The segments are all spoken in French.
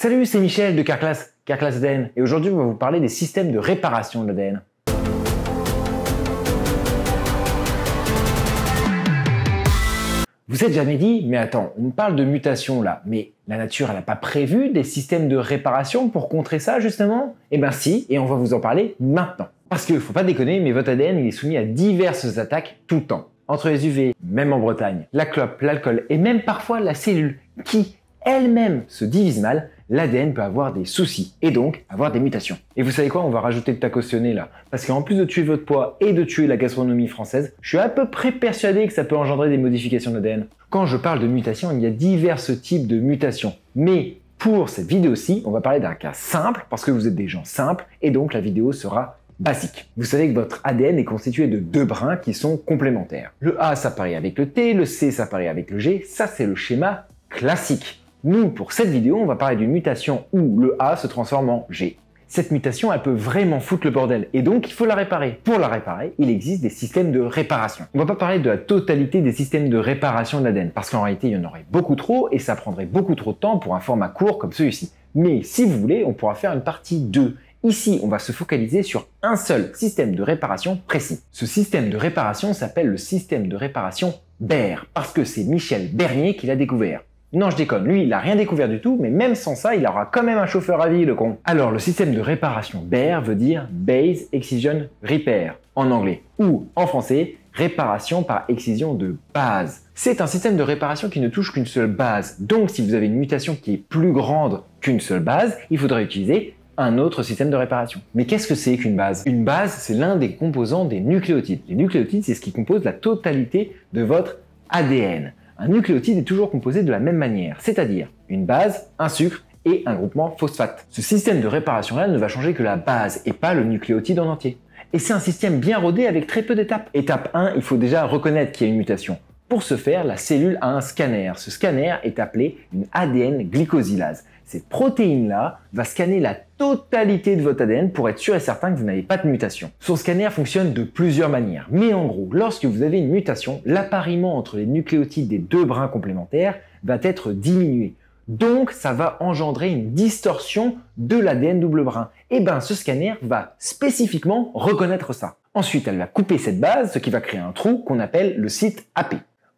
Salut, c'est Michel de Carclass ADN, et aujourd'hui on va vous parler des systèmes de réparation de l'ADN. Vous vous êtes jamais dit, mais attends, on parle de mutation là, mais la nature elle n'a pas prévu des systèmes de réparation pour contrer ça justement? Eh ben si, et on va vous en parler maintenant. Parce qu'il faut pas déconner, mais votre ADN il est soumis à diverses attaques tout le temps. Entre les UV, même en Bretagne, la clope, l'alcool et même parfois la cellule qui elle-même se divise mal, l'ADN peut avoir des soucis et donc avoir des mutations. Et vous savez quoi, on va rajouter de ta cautionner là. Parce qu'en plus de tuer votre poids et de tuer la gastronomie française, je suis à peu près persuadé que ça peut engendrer des modifications d'ADN. Quand je parle de mutations, il y a divers types de mutations. Mais pour cette vidéo-ci, on va parler d'un cas simple parce que vous êtes des gens simples et donc la vidéo sera basique. Vous savez que votre ADN est constitué de deux brins qui sont complémentaires. Le A s'appareille avec le T, le C s'appareille avec le G, ça c'est le schéma classique. Nous, pour cette vidéo, on va parler d'une mutation où le A se transforme en G. Cette mutation, elle peut vraiment foutre le bordel et donc il faut la réparer. Pour la réparer, il existe des systèmes de réparation. On va pas parler de la totalité des systèmes de réparation de l'ADN parce qu'en réalité, il y en aurait beaucoup trop et ça prendrait beaucoup trop de temps pour un format court comme celui-ci. Mais si vous voulez, on pourra faire une partie 2. Ici, on va se focaliser sur un seul système de réparation précis. Ce système de réparation s'appelle le système de réparation Baire parce que c'est Michel Bernier qui l'a découvert. Non, je déconne, lui, il a rien découvert du tout, mais même sans ça, il aura quand même un chauffeur à vie, le con. Alors, le système de réparation Baire veut dire Base Excision Repair, en anglais, ou, en français, réparation par excision de base. C'est un système de réparation qui ne touche qu'une seule base. Donc, si vous avez une mutation qui est plus grande qu'une seule base, il faudra utiliser un autre système de réparation. Mais qu'est-ce que c'est qu'une base? Une base, c'est l'un des composants des nucléotides. Les nucléotides, c'est ce qui compose la totalité de votre ADN. Un nucléotide est toujours composé de la même manière, c'est-à-dire une base, un sucre et un groupement phosphate. Ce système de réparation-là ne va changer que la base et pas le nucléotide en entier. Et c'est un système bien rodé avec très peu d'étapes. Étape 1, il faut déjà reconnaître qu'il y a une mutation. Pour ce faire, la cellule a un scanner. Ce scanner est appelé une ADN glycosylase. Cette protéine-là va scanner la totalité de votre ADN pour être sûr et certain que vous n'avez pas de mutation. Son scanner fonctionne de plusieurs manières, mais en gros, lorsque vous avez une mutation, l'appariement entre les nucléotides des deux brins complémentaires va être diminué. Donc, ça va engendrer une distorsion de l'ADN double brin. Et bien, ce scanner va spécifiquement reconnaître ça. Ensuite, elle va couper cette base, ce qui va créer un trou qu'on appelle le site AP.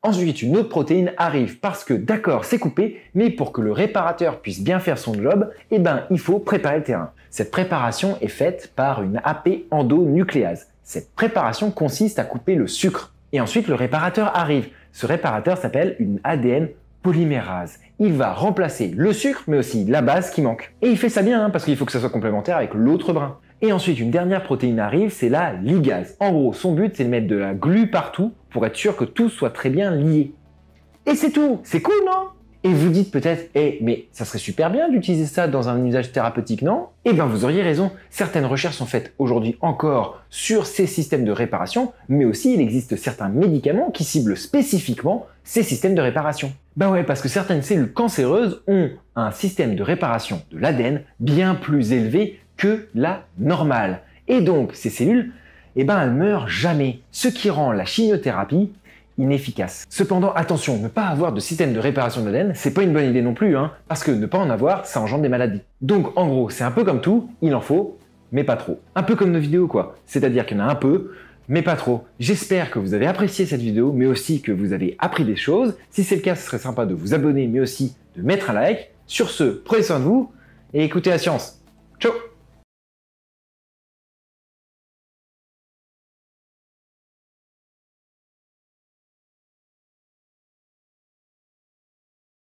Ensuite, une autre protéine arrive parce que, d'accord, c'est coupé, mais pour que le réparateur puisse bien faire son job, eh ben, il faut préparer le terrain. Cette préparation est faite par une AP endonucléase. Cette préparation consiste à couper le sucre. Et ensuite, le réparateur arrive. Ce réparateur s'appelle une ADN polymérase. Il va remplacer le sucre, mais aussi la base qui manque. Et il fait ça bien, parce qu'il faut que ça soit complémentaire avec l'autre brin. Et ensuite, une dernière protéine arrive, c'est la ligase. En gros, son but, c'est de mettre de la glu partout pour être sûr que tout soit très bien lié. Et c'est tout. C'est cool, non? Et vous dites peut-être, mais ça serait super bien d'utiliser ça dans un usage thérapeutique, non? Eh bien, vous auriez raison. Certaines recherches sont faites aujourd'hui encore sur ces systèmes de réparation, mais aussi il existe certains médicaments qui ciblent spécifiquement ces systèmes de réparation. Ben ouais, parce que certaines cellules cancéreuses ont un système de réparation de l'ADN bien plus élevé que la normale. Et donc, ces cellules, elles meurent jamais, ce qui rend la chimiothérapie inefficace. Cependant, attention, ne pas avoir de système de réparation de l'ADN, c'est pas une bonne idée non plus, parce que ne pas en avoir, ça engendre des maladies. Donc, en gros, c'est un peu comme tout, il en faut, mais pas trop. Un peu comme nos vidéos, quoi. C'est-à-dire qu'il y en a un peu, mais pas trop. J'espère que vous avez apprécié cette vidéo, mais aussi que vous avez appris des choses. Si c'est le cas, ce serait sympa de vous abonner, mais aussi de mettre un like. Sur ce, prenez soin de vous, et écoutez la science.